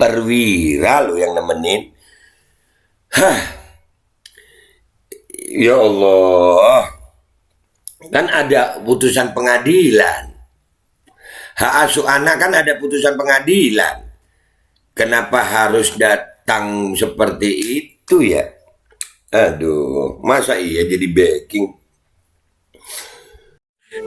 perwira lo yang nemenin. Hah, ya Allah, kan ada putusan pengadilan. Hak asuh anak kan ada putusan pengadilan. Kenapa harus datang seperti itu ya? Aduh, masa iya jadi backing?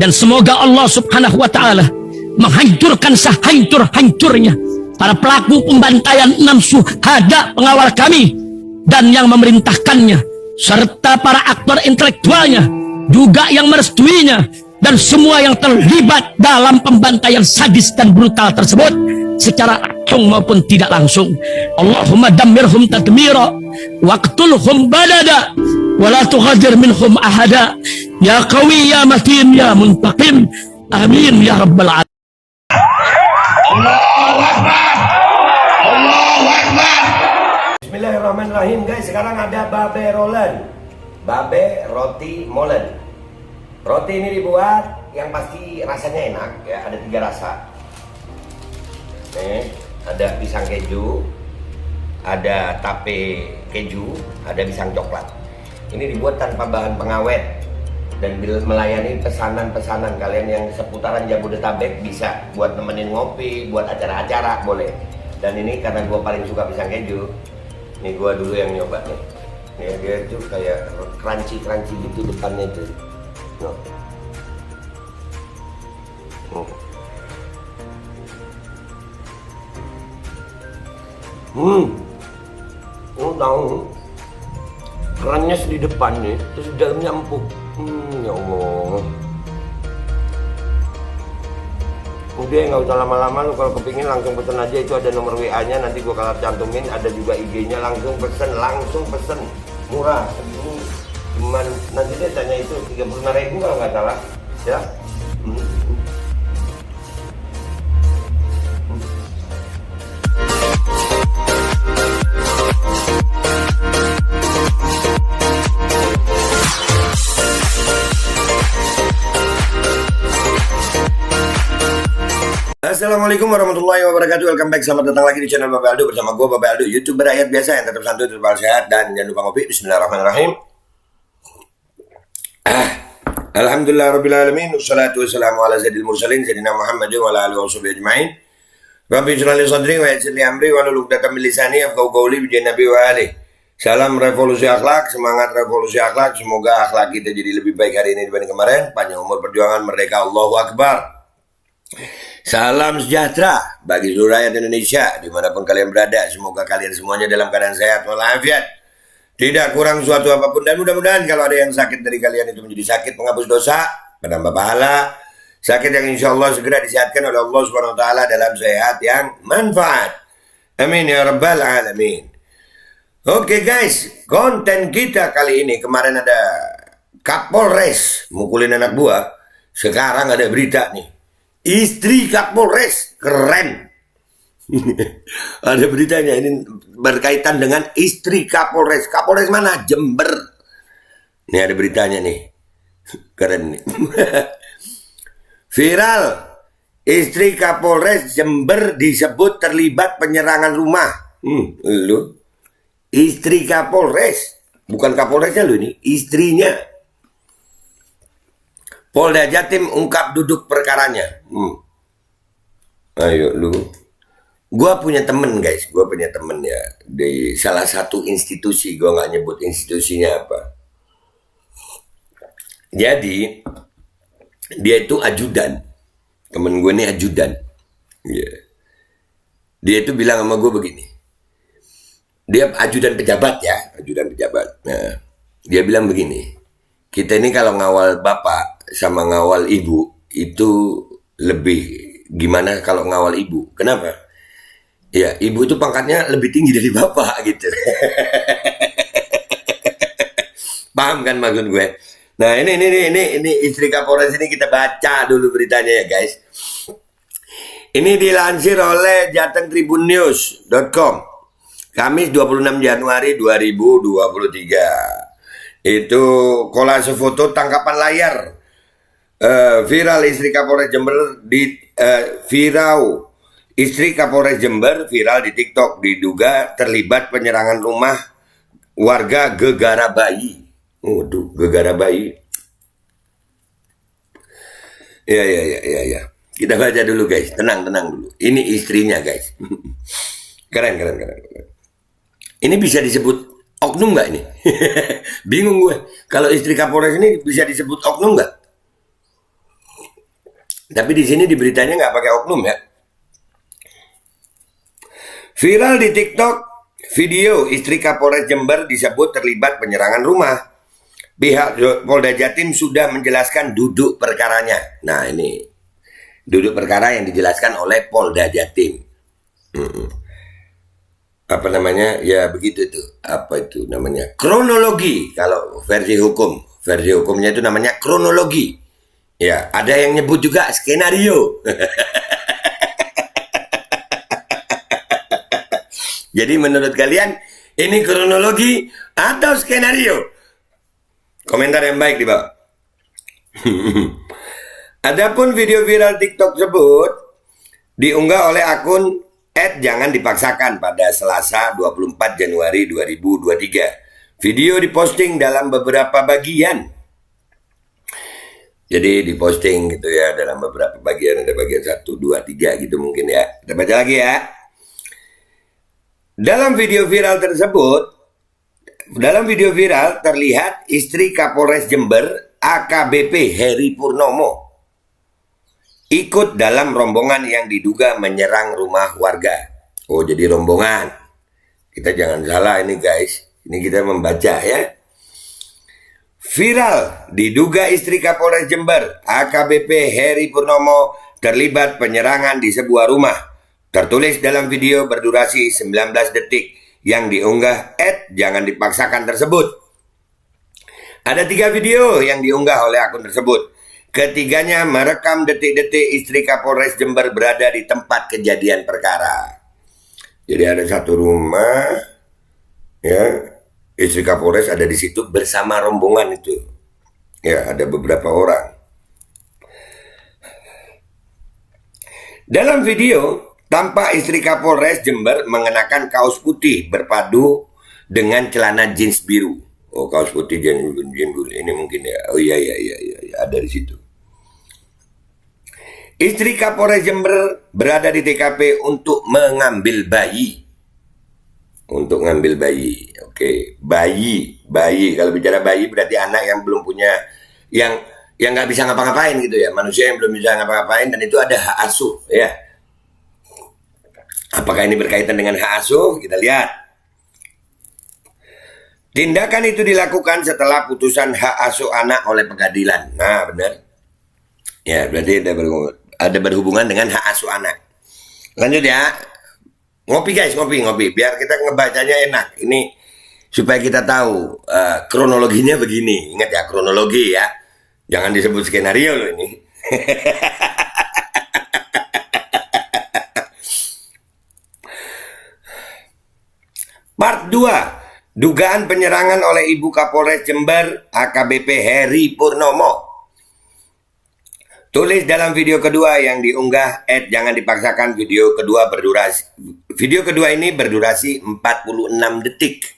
Dan semoga Allah subhanahu wa ta'ala menghancurkan sehancur-hancurnya para pelaku pembantaian 6 syuhada pengawal kami dan yang memerintahkannya, serta para aktor intelektualnya juga yang merestuinya, dan semua yang terlibat dalam pembantaian sadis dan brutal tersebut secara langsung maupun tidak langsung. Allahumma dammirhum tadmira waqtulhum badada wala tughadir minhum ahada ya qawi ya matin ya muntaqim amin ya rabbal alamin. Allahu Akbar, Allahu Akbar. Bismillahirrahmanirrahim guys. Sekarang ada babe rolen, babe roti molen. Roti ini dibuat yang pasti rasanya enak ya, ada 3 rasa. Nih, ada pisang keju, ada tape keju, ada pisang coklat. Ini dibuat tanpa bahan pengawet dan melayani pesanan-pesanan kalian yang seputaran Jabodetabek, bisa buat nemenin ngopi, buat acara-acara boleh. Dan ini karena gue paling suka pisang keju, nih gue dulu yang nyoba nih. Nih dia tuh kayak crunchy gitu depannya tuh. No. Tahu kerannya di depan nih, terus dalamnya empuk. Ya Allah. Udah nggak usah lama-lama, lu kalau kepingin langsung pesen aja, itu ada nomor WA-nya, nanti gua kalau cantumin, ada juga IG-nya, langsung pesen, murah segini. Cuman nanti dia tanya itu 35.000 kalau nggak salah ya. Assalamualaikum warahmatullahi wabarakatuh. Welcome back, selamat datang lagi di channel Babe Aldo bersama gue Babe Aldo, YouTuber rakyat biasa yang tetap santuy, tetap sehat, dan jangan lupa ngopi. Bismillahirrahmanirrahim. Alhamdulillah rabbil alamin, wassalatu wassalamu ala sayyidil mursalin sayyidina Muhammad wa ala alihi washabihi ajmain. Rabbi shrah li sadri wa yassir li amri wa hlul 'uqdatam min lisani yafqahu qawli bi nabi wa alihi. Salam revolusi akhlak, semangat revolusi akhlak. Semoga akhlak kita jadi lebih baik hari ini dibanding kemarin. Panjang umur perjuangan merdeka, Allahu Akbar. Salam sejahtera bagi seluruh rakyat Indonesia dimanapun kalian berada. Semoga kalian semuanya dalam keadaan sehat walafiat, tidak kurang suatu apapun, dan mudah-mudahan kalau ada yang sakit dari kalian itu menjadi sakit penghapus dosa, penambah pahala, sakit yang insya Allah segera disehatkan oleh Allah Subhanahu Wa Taala dalam sehat yang manfaat. Amin ya rabbal alamin. Oke guys, konten kita kali ini, kemarin ada Kapolres mukulin anak buah, sekarang ada berita nih, istri Kapolres keren. Ada beritanya ini berkaitan dengan istri Kapolres. Kapolres mana? Jember. Ini ada beritanya nih, keren nih. Viral, istri Kapolres Jember disebut terlibat penyerangan rumah. Lu istri Kapolres, bukan Kapolresnya lu, ini istrinya. Polda Jatim ungkap duduk perkaranya. Ayo lu. Gua punya temen guys, gua punya temen ya di salah satu institusi, gua nggak nyebut institusinya apa. Jadi dia itu ajudan, temen gue ini ajudan. Dia itu bilang sama gue begini, dia ajudan pejabat ya, ajudan pejabat. Nah, dia bilang begini, kita ini kalau ngawal bapak sama ngawal ibu itu lebih gimana kalau ngawal ibu? Kenapa? Ya, ibu itu pangkatnya lebih tinggi dari bapak gitu. Paham kan maksud gue? Nah, ini istri Kapolres ini, kita baca dulu beritanya ya guys. Ini dilansir oleh jatengtribunnews.com. Kamis 26 Januari 2023. Itu kolase foto tangkapan layar. Viral istri Kapolres Jember di viral. Istri Kapolres Jember viral di TikTok diduga terlibat penyerangan rumah warga gegara bayi. Waduh, gegara bayi. Ya. Kita baca dulu guys, tenang dulu. Ini istrinya guys. Keren. Ini bisa disebut oknum nggak ini? Bingung gue. Kalau istri Kapolres ini bisa disebut oknum nggak? Tapi di sini di beritanya nggak pakai oknum ya. Viral di TikTok, video istri Kapolres Jember disebut terlibat penyerangan rumah. Pihak Polda Jatim sudah menjelaskan duduk perkaranya. Nah ini duduk perkara yang dijelaskan oleh Polda Jatim. Apa namanya? Ya begitu tuh. Apa itu namanya? Kronologi. Kalau versi hukum, versi hukumnya itu namanya kronologi. Ya, ada yang nyebut juga skenario. Jadi menurut kalian ini kronologi atau skenario? Komentar yang baik di bawah. Adapun video viral TikTok tersebut diunggah oleh akun @jangan dipaksakan pada Selasa 24 Januari 2023. Video diposting dalam beberapa bagian. Jadi diposting gitu ya dalam beberapa bagian, ada bagian 1, 2, 3 gitu mungkin ya. Kita baca lagi ya. Dalam video viral terlihat istri Kapolres Jember AKBP Heri Purnomo ikut dalam rombongan yang diduga menyerang rumah warga. Oh, jadi rombongan. Kita jangan salah ini guys. Ini kita membaca ya. Viral diduga istri Kapolres Jember AKBP Heri Purnomo terlibat penyerangan di sebuah rumah. Tertulis dalam video berdurasi 19 detik yang diunggah @jangan dipaksakan tersebut. Ada 3 video yang diunggah oleh akun tersebut. Ketiganya merekam detik-detik istri Kapolres Jember berada di tempat kejadian perkara. Jadi ada satu rumah, ya, istri Kapolres ada di situ bersama rombongan itu. Ya, ada beberapa orang. Dalam video tampak istri Kapolres Jember mengenakan kaos putih berpadu dengan celana jeans biru. Oh, kaos putih jeans biru ini mungkin ya. Oh iya, ada di situ. Istri Kapolres Jember berada di TKP untuk mengambil bayi. Untuk ngambil bayi. Oke, bayi. Kalau bicara bayi berarti anak yang belum punya, yang nggak bisa ngapa-ngapain gitu ya. Manusia yang belum bisa ngapa-ngapain dan itu ada hak asuh ya. Apakah ini berkaitan dengan hak asuh? Kita lihat. Tindakan itu dilakukan setelah putusan hak asuh anak oleh pengadilan. Nah, benar. Ya, berarti ada berhubungan dengan hak asuh anak. Lanjut ya. Ngopi guys, ngopi. Biar kita ngebacanya enak. Ini supaya kita tahu kronologinya begini. Ingat ya, kronologi ya. Jangan disebut skenario loh ini. Part 2, dugaan penyerangan oleh Ibu Kapolres Jember AKBP Heri Purnomo. Tulis dalam video kedua yang diunggah @jangan dipaksakan. Video kedua ini berdurasi 46 detik.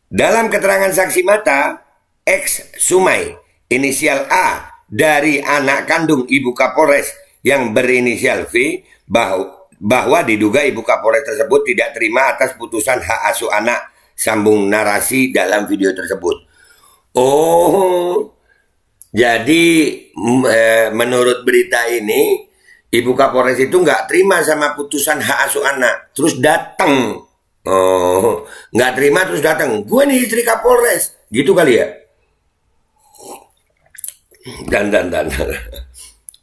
Dalam keterangan saksi mata, X Sumai inisial A dari anak kandung Ibu Kapolres yang berinisial V bahwa diduga Ibu Kapolres tersebut tidak terima atas putusan hak asuh anak, sambung narasi dalam video tersebut. Oh, jadi menurut berita ini Ibu Kapolres itu nggak terima sama putusan hak asuh anak, terus datang. Oh, nggak terima terus datang. Gue nih istri Kapolres, gitu kali ya. Dan.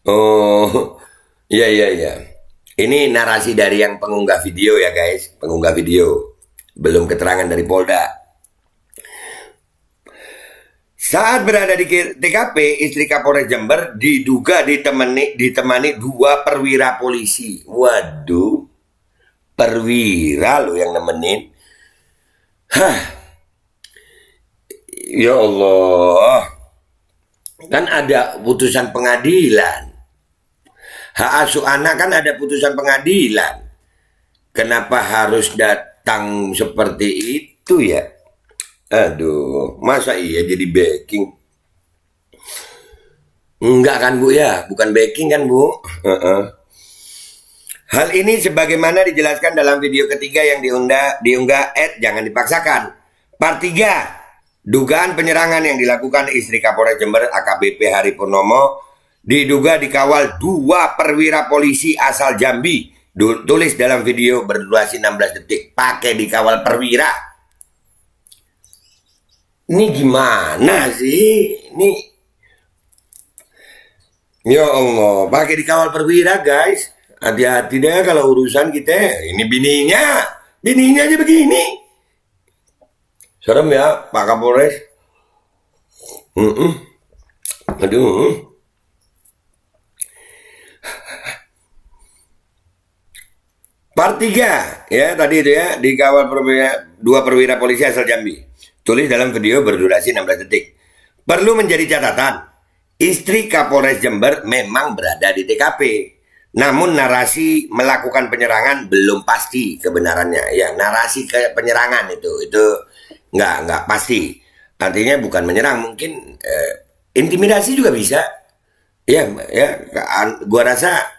Oh, iya. Ini narasi dari yang pengunggah video ya guys, pengunggah video. Belum keterangan dari Polda. Saat berada di TKP, istri Kapolres Jember diduga ditemani 2 perwira polisi. Waduh, perwira loh yang nemenin. Hah, ya Allah. Kan ada putusan pengadilan. Hak asuh anak kan ada putusan pengadilan. Kenapa harus datang seperti itu ya? Aduh, masa iya jadi backing? Enggak kan Bu ya, bukan backing kan Bu? Hal ini sebagaimana dijelaskan dalam video ketiga yang diunggah jangan dipaksakan. Part 3, dugaan penyerangan yang dilakukan istri Kapolres Jember AKBP Hari Purnomo diduga dikawal 2 perwira polisi asal Jambi. Tulis dalam video berdurasi 16 detik. Pakai dikawal perwira. Ini gimana sih? Ini ya Allah, pakai dikawal perwira guys. Hati-hati deh kalau urusan kita. Ini bininya aja begini. Serem ya Pak Kapolres. Aduh. Part 3 ya tadi itu ya, dikawal 2 perwira polisi asal Jambi. Tulis dalam video berdurasi 16 detik. Perlu menjadi catatan, istri Kapolres Jember memang berada di TKP. Namun narasi melakukan penyerangan belum pasti kebenarannya. Ya, narasi penyerangan itu nggak pasti. Artinya bukan menyerang, mungkin intimidasi juga bisa. Ya, gua rasa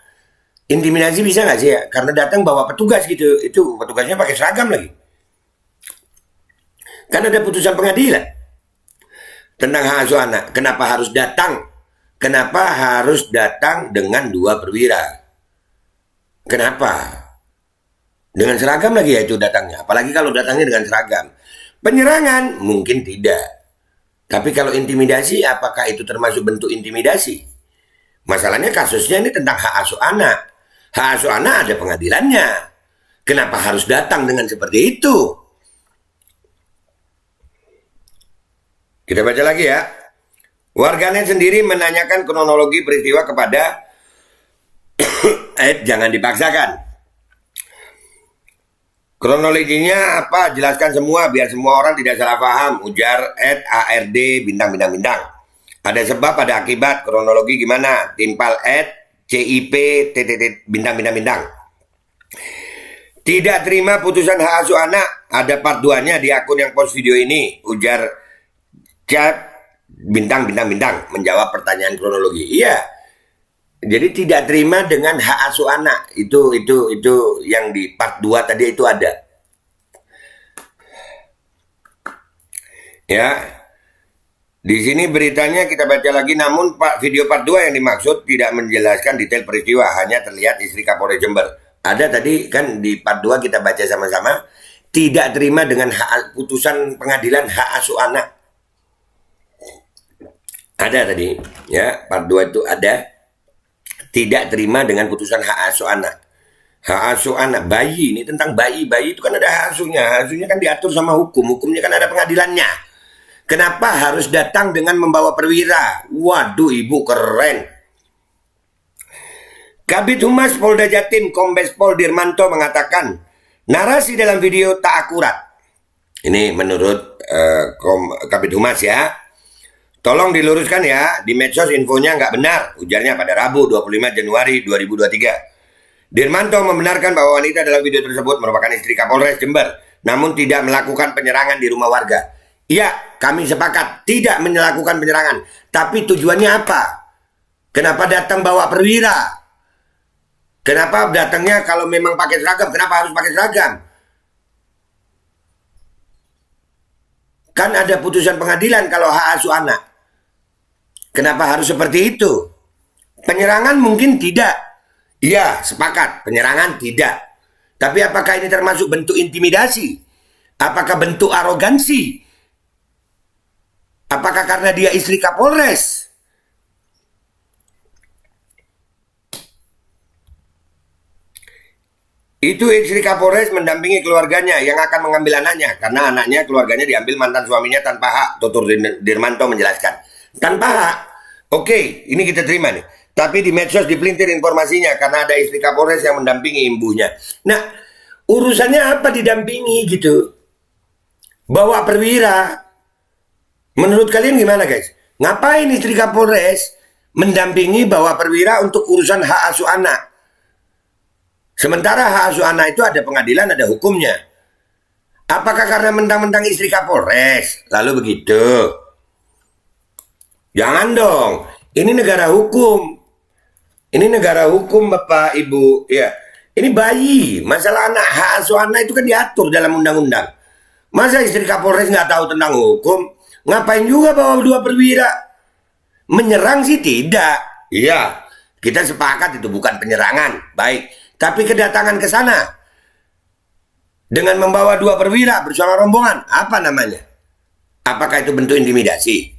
intimidasi bisa nggak sih ya? Karena datang bawa petugas gitu, itu petugasnya pakai seragam lagi. Kan ada putusan pengadilan tentang hak asuh anak. Kenapa harus datang? Kenapa harus datang dengan 2 perwira? Kenapa? Dengan seragam lagi ya itu datangnya. Apalagi kalau datangnya dengan seragam. Penyerangan mungkin tidak. Tapi kalau intimidasi, apakah itu termasuk bentuk intimidasi? Masalahnya kasusnya ini tentang hak asuh anak. Hak asuh anak ada pengadilannya. Kenapa harus datang dengan seperti itu? Kita baca lagi ya. Warganet sendiri menanyakan kronologi peristiwa kepada jangan dipaksakan. Kronologinya apa? Jelaskan semua biar semua orang tidak salah paham. Ujar ARD bintang. Ada sebab, ada akibat. Kronologi gimana? Timpal CIP bintang. Tidak terima putusan hak asuh anak. Ada part 2-nya di akun yang post video ini. Ujar Cap bintang menjawab pertanyaan kronologi. Iya. Jadi tidak terima dengan hak asuh anak. Itu yang di part 2 tadi itu ada. Ya. Di sini beritanya kita baca lagi, namun video part 2 yang dimaksud tidak menjelaskan detail peristiwa, hanya terlihat istri Kapolres Jember. Ada tadi kan di part 2 kita baca sama-sama, tidak terima dengan putusan pengadilan hak asuh anak. Ada tadi, ya, part 2 itu ada. Tidak terima dengan putusan hak asuh anak. Hak asuh anak, bayi, ini tentang bayi. Bayi itu kan ada hak asuhnya. Asuhnya kan diatur sama hukum. Hukumnya kan ada pengadilannya. Kenapa harus datang dengan membawa perwira? Waduh, ibu keren. Kabid Humas Polda Jatim, Kombes Pol Dirmanto mengatakan, narasi dalam video tak akurat. Ini menurut Kabid Humas ya. Tolong diluruskan ya, di medsos infonya nggak benar, ujarnya pada Rabu 25 Januari 2023. Dirmanto membenarkan bahwa wanita dalam video tersebut merupakan istri Kapolres Jember, namun tidak melakukan penyerangan di rumah warga. Iya, kami sepakat tidak melakukan penyerangan, tapi tujuannya apa? Kenapa datang bawa perwira? Kenapa datangnya kalau memang pakai seragam, kenapa harus pakai seragam? Kan ada putusan pengadilan kalau hak asuh anak. Kenapa harus seperti itu? Penyerangan mungkin tidak. Iya, sepakat. Penyerangan tidak. Tapi apakah ini termasuk bentuk intimidasi? Apakah bentuk arogansi? Apakah karena dia istri Kapolres? Itu istri Kapolres mendampingi keluarganya yang akan mengambil anaknya. Karena anaknya, keluarganya diambil mantan suaminya tanpa hak. Tutur Dirmanto menjelaskan. Tanpa hak. Oke, ini kita terima nih. Tapi di medsos dipelintir informasinya karena ada istri Kapolres yang mendampingi ibunya. Nah, urusannya apa didampingi gitu? Bawa perwira. Menurut kalian gimana guys? Ngapain istri Kapolres mendampingi Bawa Perwira untuk urusan hak asuh anak. Sementara hak asuh anak itu ada pengadilan, ada hukumnya. Apakah karena mentang-mentang istri Kapolres lalu begitu? Jangan dong. Ini negara hukum. Ini negara hukum, Bapak Ibu. Ya, ini bayi. Masalah anak, hak asuh anak itu kan diatur dalam undang-undang. Masa istri Kapolres nggak tahu tentang hukum? Ngapain juga bawa 2 perwira? Menyerang sih tidak. Iya, kita sepakat itu bukan penyerangan. Baik, tapi kedatangan ke sana dengan membawa 2 perwira bersama rombongan, apa namanya? Apakah itu bentuk intimidasi?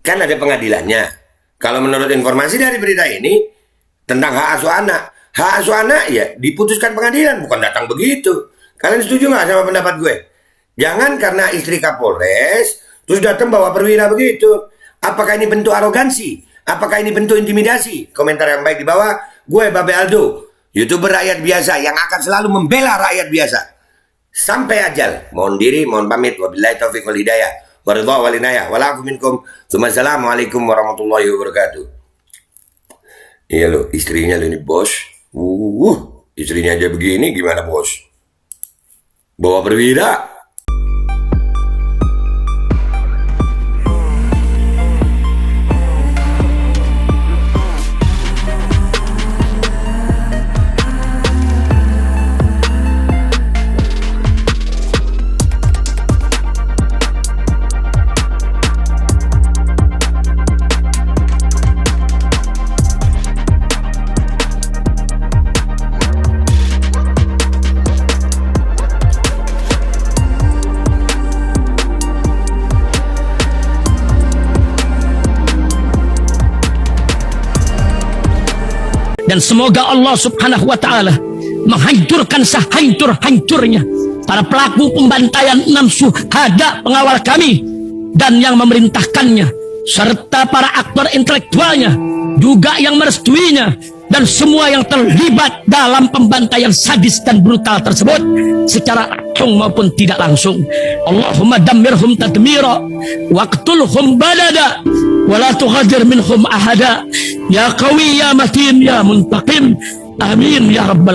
Kan ada pengadilannya. Kalau menurut informasi dari berita ini tentang hak asuh anak ya diputuskan pengadilan, bukan datang begitu. Kalian setuju nggak sama pendapat gue? Jangan karena istri Kapolres terus datang bawa perwira begitu. Apakah ini bentuk arogansi? Apakah ini bentuk intimidasi? Komentar yang baik di bawah. Gue Babe Aldo, YouTuber rakyat biasa yang akan selalu membela rakyat biasa sampai ajal. Mohon diri, mohon pamit. Wabillahi taufiq wal hidayah. Waridha wal inayah. Walafu minkum. Assalamualaikum warahmatullahi wabarakatuh. Iya lo, istrinya lo ini bos. Istrinya aja begini, gimana bos? Bawa perwira. Dan semoga Allah subhanahu wa ta'ala menghancurkan sehancur-hancurnya para pelaku pembantaian 6 syuhada pengawal kami dan yang memerintahkannya, serta para aktor intelektualnya juga yang merestuinya, dan semua yang terlibat dalam pembantaian sadis dan brutal tersebut secara langsung maupun tidak langsung. Allahumma dammirhum tadmira waqtulhum balada wala tughadir minhum ahada ya qawi ya matin ya muntaqim. Amin ya rabbal